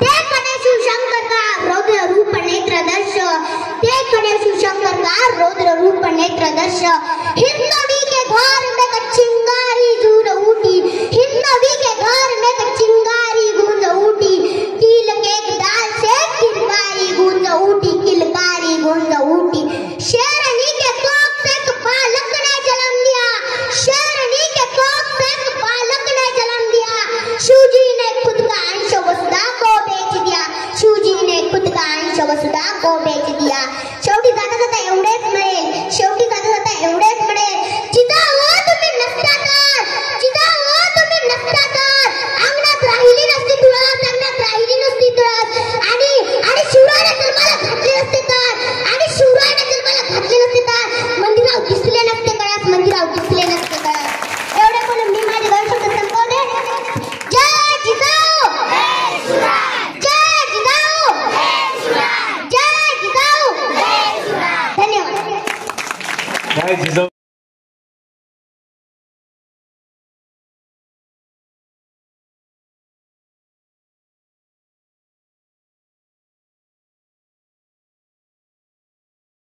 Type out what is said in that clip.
ते कने शिवशंकर का रौद्र रूप नेत्र दर्श, ते कने शिवशंकर का रौद्र रूप नेत्र दर्श। हिंदवी के घर में चिंगारी दूर उठी, हिंदवी के घर में चिंगारी गूंज उठी, तिल के दाल से किलकारी गूंज उठी, किलकारी गूंज उठी। शेरनी के कोख से बालक ने जन्म दिया, शेरनी के कोख से बालक ने जन्म दिया। शिवजी ने खुद का अंश वसुधा को बेच दिया, शिवजी ने खुद का अंश वसुधा को बेच दिया। शेवटी जाता जाता एवढेच मिळेल, शेवटी जाता जाता एवढेच मिळेल, जिजा हो तुम्ही नसता तर, जिजा हो तुम्ही नसता तर अंगणात राहिली नसती तुळस, अंगणात राहिली नसती तुळस, आणि शिवरायाने जन्माला घातले नसते तर, आणि शिवरायाने जन्माला घातले नसते तर मंदिरावर दिसले नसते कळस, मंदिरावर दिसले नसते कळस। एवढे बोलून मी माझे 2 शब्द संपवले। जय जिजाऊ, जय जिजाऊ, जय जिजाऊ, धन्यवाद। जय जिजाऊ।